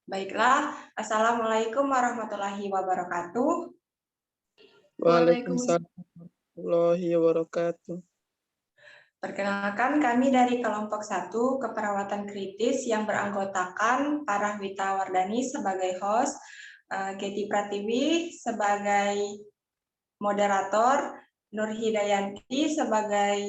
Baiklah, Assalamualaikum warahmatullahi wabarakatuh. Waalaikumsalam warahmatullahi wabarakatuh. Perkenalkan, kami dari kelompok 1 keperawatan kritis yang beranggotakan Farah Wita Wardani sebagai host, Getty Pratiwi sebagai moderator, Nur Hidayanti sebagai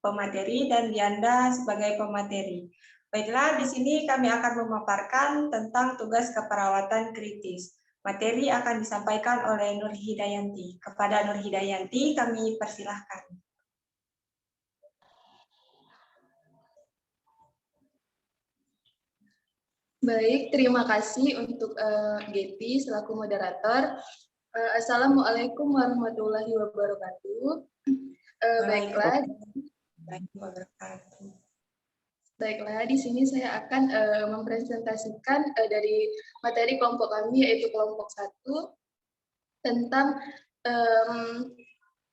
pemateri, dan Dianda sebagai pemateri. Baiklah, di sini kami akan memaparkan tentang tugas keperawatan kritis. Materi akan disampaikan oleh Nur Hidayanti. Kepada Nur Hidayanti, kami persilahkan. Baik, terima kasih untuk Getty selaku moderator. Assalamualaikum warahmatullahi wabarakatuh. Baiklah, di sini saya akan mempresentasikan dari materi kelompok kami, yaitu kelompok 1, tentang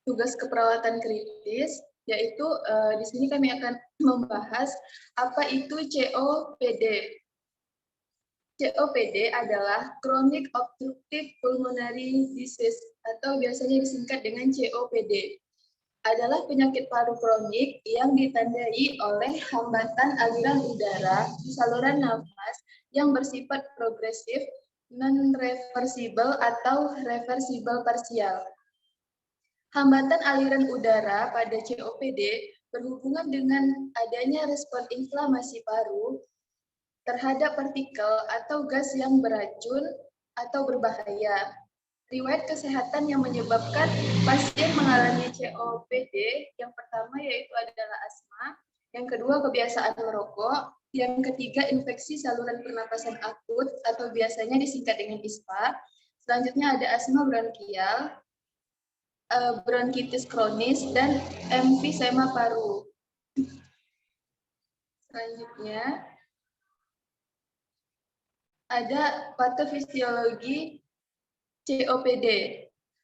tugas keperawatan kritis, yaitu di sini kami akan membahas apa itu COPD. COPD adalah Chronic Obstructive Pulmonary Disease atau biasanya disingkat dengan COPD. Adalah penyakit paru kronik yang ditandai oleh hambatan aliran udara di saluran nafas yang bersifat progresif, non-reversible atau reversible parsial. Hambatan aliran udara pada COPD berhubungan dengan adanya respon inflamasi paru terhadap partikel atau gas yang beracun atau berbahaya. Riwayat kesehatan yang menyebabkan pasien mengalami COPD yang pertama yaitu adalah asma, yang kedua kebiasaan merokok, yang ketiga infeksi saluran pernapasan akut atau biasanya disingkat dengan ISPA, selanjutnya ada asma bronkial, bronkitis kronis, dan emfisema paru. Selanjutnya ada patofisiologi COPD.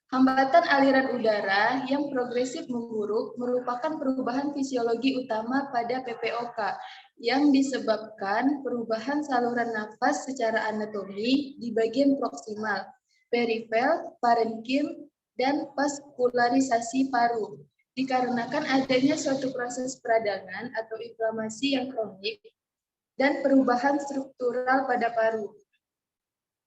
Hambatan aliran udara yang progresif memburuk merupakan perubahan fisiologi utama pada PPOK yang disebabkan perubahan saluran nafas secara anatomi di bagian proksimal, perifer, parenkim, dan vaskularisasi paru. Dikarenakan adanya suatu proses peradangan atau inflamasi yang kronik dan perubahan struktural pada paru.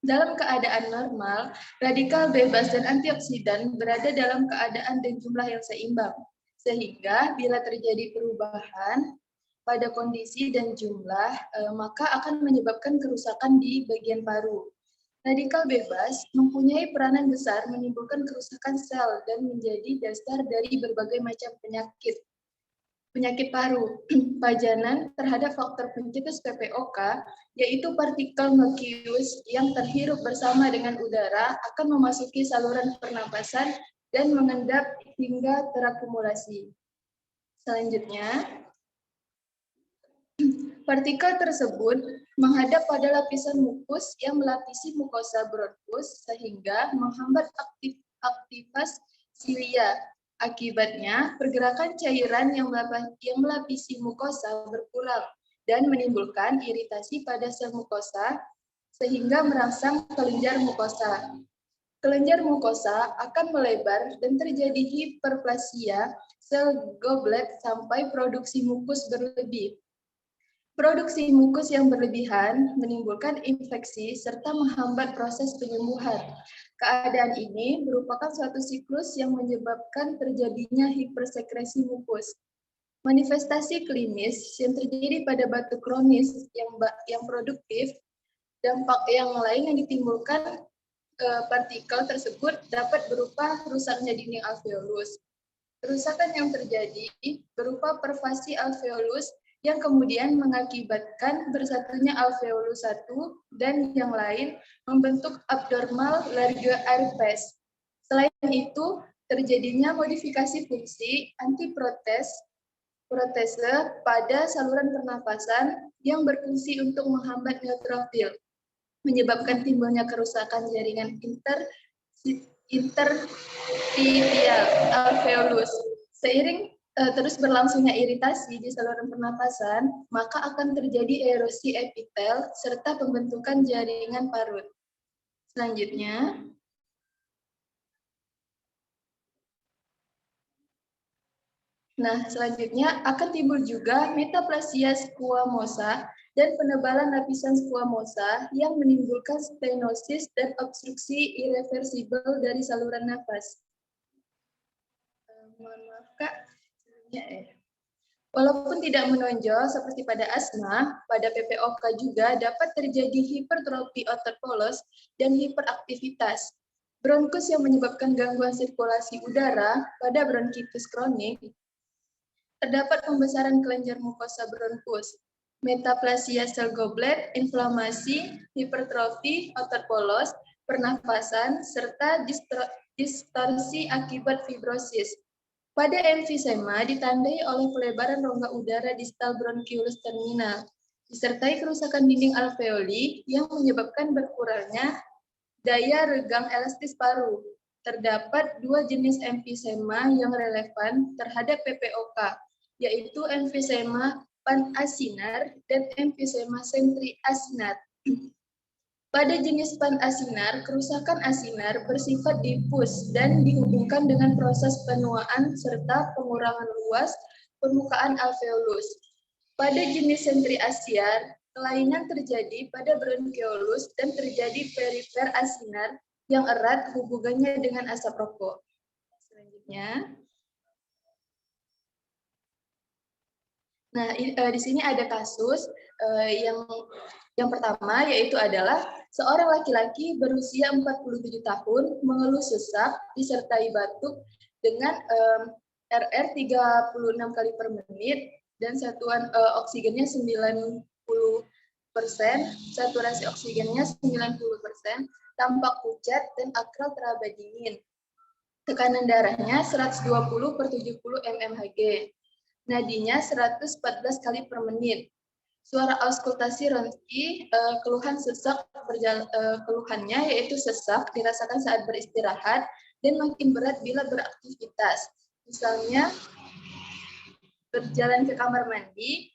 Dalam keadaan normal, radikal bebas dan antioksidan berada dalam keadaan dan jumlah yang seimbang, sehingga bila terjadi perubahan pada kondisi dan jumlah, maka akan menyebabkan kerusakan di bagian paru. Radikal bebas mempunyai peranan besar menimbulkan kerusakan sel dan menjadi dasar dari berbagai macam penyakit paru. Pajanan terhadap faktor pencetus PPOK, yaitu partikel merkurius yang terhirup bersama dengan udara akan memasuki saluran pernapasan dan mengendap hingga terakumulasi. Selanjutnya, partikel tersebut menghadap pada lapisan mukus yang melapisi mukosa bronkus sehingga menghambat aktivitas silia. Akibatnya, pergerakan cairan yang melapisi mukosa berkurang dan menimbulkan iritasi pada sel mukosa sehingga merangsang kelenjar mukosa. Kelenjar mukosa akan melebar dan terjadi hiperplasia sel goblet sampai produksi mukus berlebih. Produksi mukus yang berlebihan menimbulkan infeksi serta menghambat proses penyembuhan. Keadaan ini merupakan suatu siklus yang menyebabkan terjadinya hipersekresi mukus. Manifestasi klinis yang terjadi pada batuk kronis yang produktif, dampak yang lain yang ditimbulkan partikel tersebut dapat berupa rusaknya dinding alveolus. Kerusakan yang terjadi berupa pervasi alveolus yang kemudian mengakibatkan bersatunya alveolus 1 dan yang lain membentuk abnormal laryngoairpace. Selain itu, terjadinya modifikasi fungsi antiprotese pada saluran pernapasan yang berfungsi untuk menghambat neutrofil, menyebabkan timbulnya kerusakan jaringan interstitial alveolus. Seiring terus berlangsungnya iritasi di saluran pernapasan, maka akan terjadi erosi epitel serta pembentukan jaringan parut. Selanjutnya, akan timbul juga metaplasia squamosa dan penebalan lapisan squamosa yang menimbulkan stenosis dan obstruksi irreversibel dari saluran nafas. Mohon maaf Kak, walaupun tidak menonjol seperti pada asma, pada PPOK juga dapat terjadi hipertrofi otot polos dan hiperaktivitas. Bronkus yang menyebabkan gangguan sirkulasi udara pada bronkitis kronik. Terdapat pembesaran kelenjar mukosa bronkus, metaplasia sel goblet, inflamasi, hipertrofi otot polos, pernafasan, serta distorsi akibat fibrosis. Pada emfisema ditandai oleh pelebaran rongga udara distal bronkiolus terminal, disertai kerusakan dinding alveoli yang menyebabkan berkurangnya daya regang elastis paru. Terdapat dua jenis emfisema yang relevan terhadap PPOK, yaitu emfisema panasinar dan emfisema sentriasinar. Pada jenis panasinar, kerusakan asinar bersifat difus dan dihubungkan dengan proses penuaan serta pengurangan luas permukaan alveolus. Pada jenis sentriasiar, kelainan terjadi pada bronkiolus dan terjadi perifer asinar yang erat hubungannya dengan asap rokok. Selanjutnya, nah di sini ada kasus yang pertama yaitu adalah seorang laki-laki berusia 47 tahun mengeluh sesak disertai batuk dengan RR 36 kali per menit dan satuan oksigennya 90%, saturasi oksigennya 90%, tampak pucat dan akral teraba dingin. Tekanan darahnya 120/70 mmHg. Nadinya 114 kali per menit. Suara auskultasi Ronski, keluhannya yaitu sesak dirasakan saat beristirahat dan makin berat bila beraktivitas. Misalnya berjalan ke kamar mandi,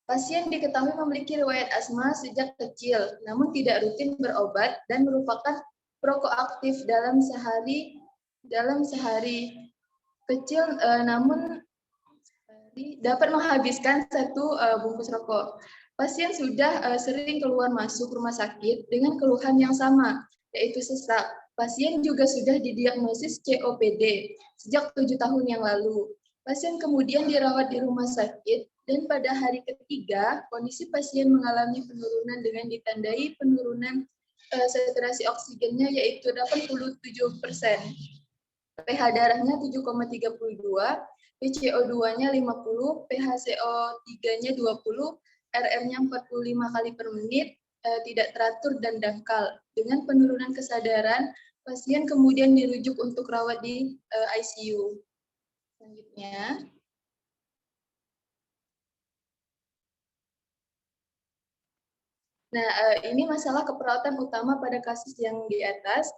pasien diketahui memiliki riwayat asma sejak kecil, namun tidak rutin berobat dan merupakan perokok aktif dalam sehari kecil, namun dapat menghabiskan 1 bungkus rokok. Pasien sudah sering keluar masuk rumah sakit dengan keluhan yang sama, yaitu sesak. Pasien juga sudah didiagnosis COPD sejak 7 tahun yang lalu. Pasien kemudian dirawat di rumah sakit dan pada hari ketiga, kondisi pasien mengalami penurunan dengan ditandai penurunan saturasi oksigennya yaitu 87%. pH darahnya 7,32, PCO2-nya 50, PHCO3-nya 20, RR-nya 45 kali per menit, tidak teratur dan dangkal. Dengan penurunan kesadaran, pasien kemudian dirujuk untuk rawat di ICU. Selanjutnya, nah ini masalah keperawatan utama pada kasus yang di atas.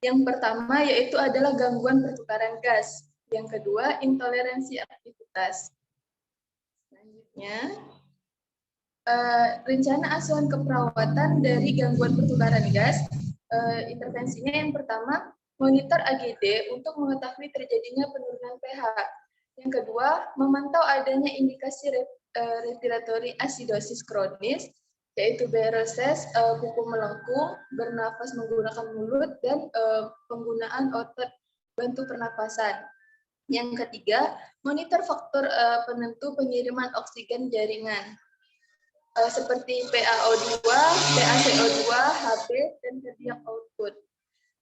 Yang pertama yaitu adalah gangguan pertukaran gas. Yang kedua, intoleransi aktivitas. Selanjutnya, rencana asuhan keperawatan dari gangguan pertukaran gas. Intervensinya yang pertama, monitor AGD untuk mengetahui terjadinya penurunan pH. Yang kedua, memantau adanya indikasi respiratory acidosis kronis, yaitu BRSS, kuku melengkung, bernafas menggunakan mulut, dan penggunaan otot bantu pernapasan. Yang ketiga, monitor faktor penentu pengiriman oksigen jaringan, seperti PaO2, PaCO2, Hb, dan cardiac output.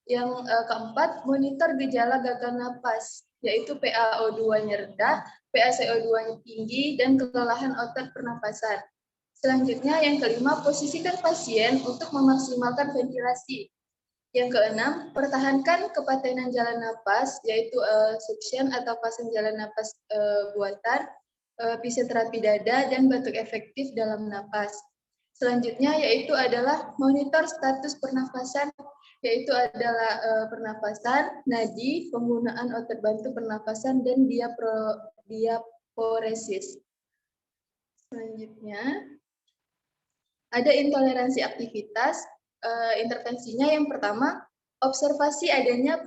Yang keempat, monitor gejala gagal napas, yaitu PaO2-nya rendah, PaCO2-nya tinggi, dan kelelahan otot pernapasan. Selanjutnya, yang kelima, posisikan pasien untuk memaksimalkan ventilasi. Yang keenam, pertahankan kepatenan jalan napas, yaitu suction atau pasang jalan napas buatan, fisioterapi dada, dan batuk efektif dalam napas. Selanjutnya, yaitu adalah monitor status pernafasan yaitu adalah pernapasan, nadi, penggunaan otot bantu pernapasan, dan diaporesis. Selanjutnya, ada intoleransi aktivitas. Intervensinya yang pertama, observasi adanya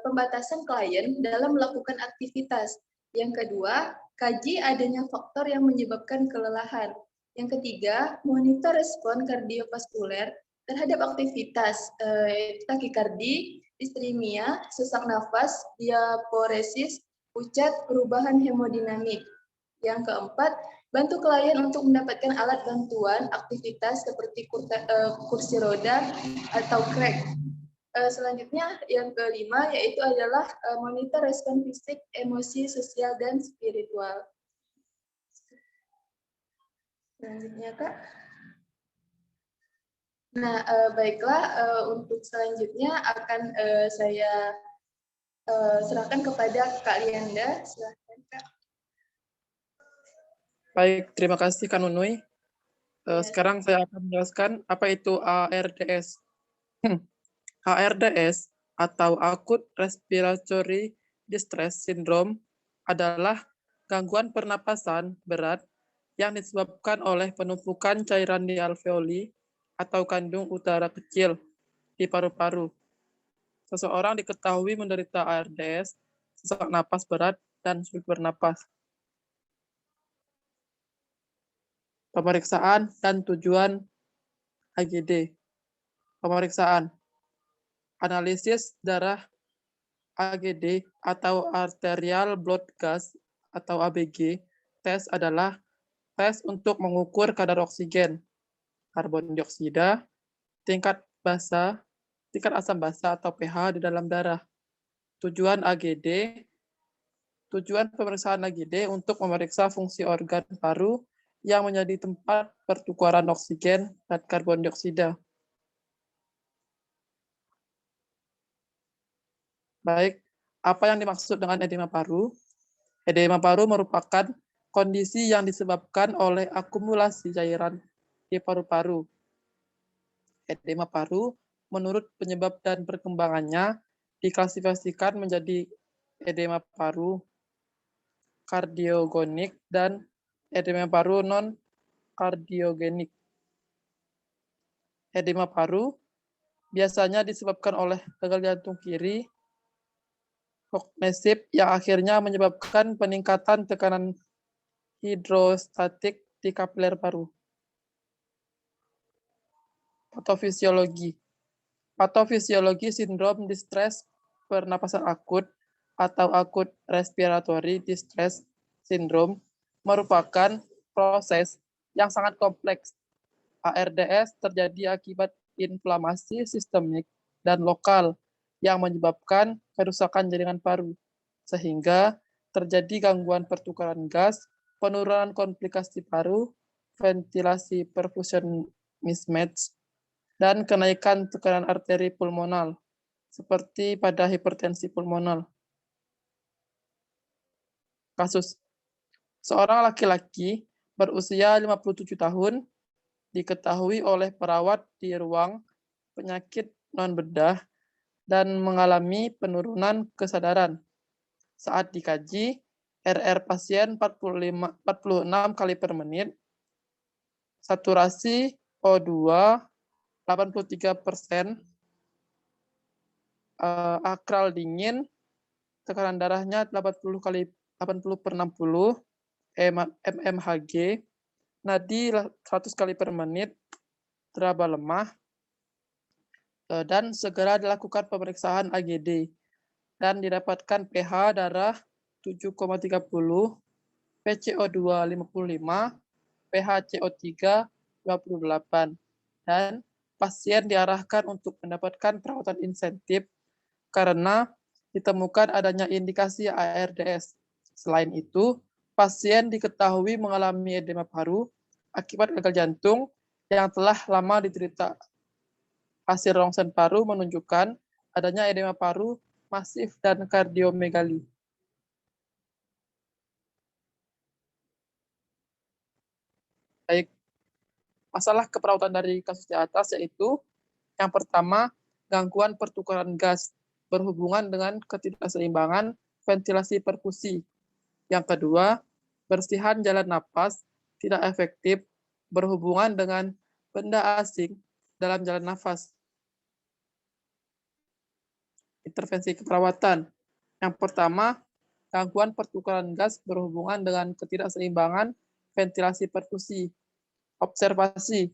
pembatasan klien dalam melakukan aktivitas. Yang kedua, kaji adanya faktor yang menyebabkan kelelahan. Yang ketiga, monitor respon kardiovaskuler terhadap aktivitas, takikardi, distremia, sesak nafas, diaporesis, pucat, perubahan hemodinamik. Yang keempat, bantu klien untuk mendapatkan alat bantuan aktivitas seperti kursi roda atau crack. Selanjutnya yang kelima yaitu adalah monitor respon fisik, emosi, sosial, dan spiritual. Selanjutnya Kak. Nah, baiklah untuk selanjutnya akan saya serahkan kepada Kak Lianda. Silakan Kak. Baik, terima kasih Kak Nunui. Sekarang saya akan menjelaskan apa itu ARDS. ARDS atau Acute Respiratory Distress Syndrome adalah gangguan pernapasan berat yang disebabkan oleh penumpukan cairan di alveoli atau kandung udara kecil di paru-paru. Seseorang diketahui menderita ARDS, sesak napas berat, dan sulit bernapas. Pemeriksaan dan tujuan AGD. Pemeriksaan. Analisis darah AGD atau arterial blood gas atau ABG. Tes adalah tes untuk mengukur kadar oksigen, karbon dioksida, tingkat asam basa atau pH di dalam darah. Tujuan AGD. Tujuan pemeriksaan AGD untuk memeriksa fungsi organ paru yang menjadi tempat pertukaran oksigen dan karbon dioksida. Baik, apa yang dimaksud dengan edema paru? Edema paru merupakan kondisi yang disebabkan oleh akumulasi cairan di paru-paru. Edema paru, menurut penyebab dan perkembangannya, diklasifikasikan menjadi edema paru kardiogonik dan edema paru non-kardiogenik. Edema paru biasanya disebabkan oleh gagal jantung kiri kognitif yang akhirnya menyebabkan peningkatan tekanan hidrostatik di kapiler paru. Patofisiologi. Patofisiologi sindrom distress pernapasan akut atau akut respiratory distress syndrome merupakan proses yang sangat kompleks. ARDS terjadi akibat inflamasi sistemik dan lokal yang menyebabkan kerusakan jaringan paru, sehingga terjadi gangguan pertukaran gas, penurunan komplikasi paru, ventilasi perfusion mismatch, dan kenaikan tekanan arteri pulmonal, seperti pada hipertensi pulmonal. Kasus seorang laki-laki berusia 57 tahun diketahui oleh perawat di ruang penyakit non-bedah dan mengalami penurunan kesadaran. Saat dikaji, RR pasien 46 kali per menit, saturasi O2 83%, akral dingin, tekanan darahnya 80 per 60, mmHg, nadi 100 kali per menit, teraba lemah, dan segera dilakukan pemeriksaan AGD dan didapatkan pH darah 7,30, PCO2 55, pH CO3 28, dan pasien diarahkan untuk mendapatkan perawatan insentif karena ditemukan adanya indikasi ARDS. Selain itu, pasien diketahui mengalami edema paru akibat gagal jantung yang telah lama diderita. Hasil rongsen paru menunjukkan adanya edema paru masif dan kardiomegali. Baik, masalah keperawatan dari kasus di atas yaitu yang pertama, gangguan pertukaran gas berhubungan dengan ketidakseimbangan ventilasi perfusi. Yang kedua, bersihan jalan napas tidak efektif berhubungan dengan benda asing dalam jalan nafas. Intervensi keperawatan. Yang pertama, gangguan pertukaran gas berhubungan dengan ketidakseimbangan ventilasi perfusi. Observasi,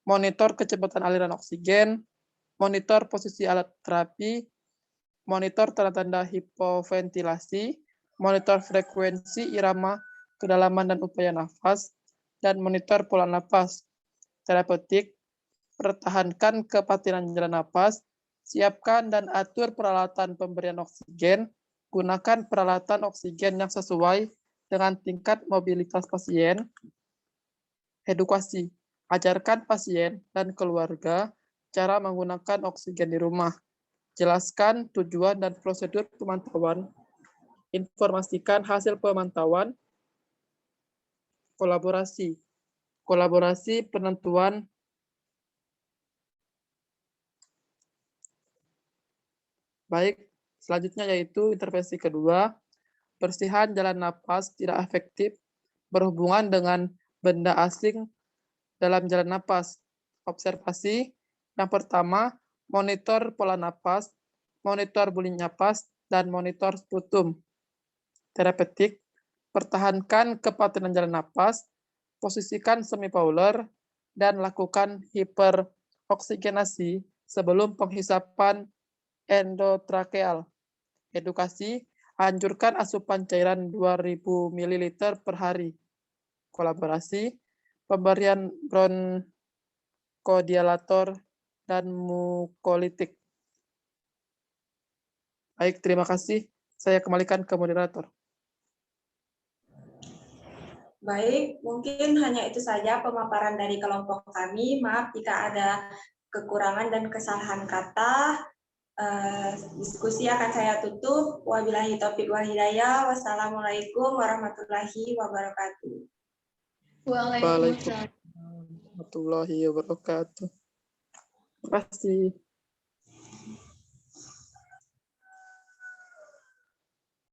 monitor kecepatan aliran oksigen, monitor posisi alat terapi, monitor tanda-tanda hipoventilasi, monitor frekuensi irama, kedalaman dan upaya nafas, dan monitor pola nafas. Terapeutik, pertahankan kepatinan jalan nafas, siapkan dan atur peralatan pemberian oksigen, gunakan peralatan oksigen yang sesuai dengan tingkat mobilitas pasien. Edukasi, ajarkan pasien dan keluarga cara menggunakan oksigen di rumah. Jelaskan tujuan dan prosedur pemantauan. Informasikan hasil pemantauan. Kolaborasi. Kolaborasi penentuan baik. Selanjutnya yaitu intervensi kedua, bersihan jalan napas tidak efektif berhubungan dengan benda asing dalam jalan napas. Observasi, yang pertama, monitor pola napas, monitor bunyi napas, dan monitor sputum. Terapeutik, pertahankan kepatinan jalan napas, posisikan semipauler, dan lakukan hiperoksigenasi sebelum penghisapan endotrakeal. Edukasi, anjurkan asupan cairan 2000 ml per hari. Kolaborasi, pemberian bronkodilator dan mukolitik. Baik, terima kasih. Saya kembalikan ke moderator. Baik, mungkin hanya itu saja pemaparan dari kelompok kami. Maaf jika ada kekurangan dan kesalahan kata. Diskusi akan saya tutup. Wabillahi taufiq wal hidayah. Wassalamualaikum warahmatullahi wabarakatuh. Waalaikumsalam. Waalaikumsalam warahmatullahi wabarakatuh. Terima kasih.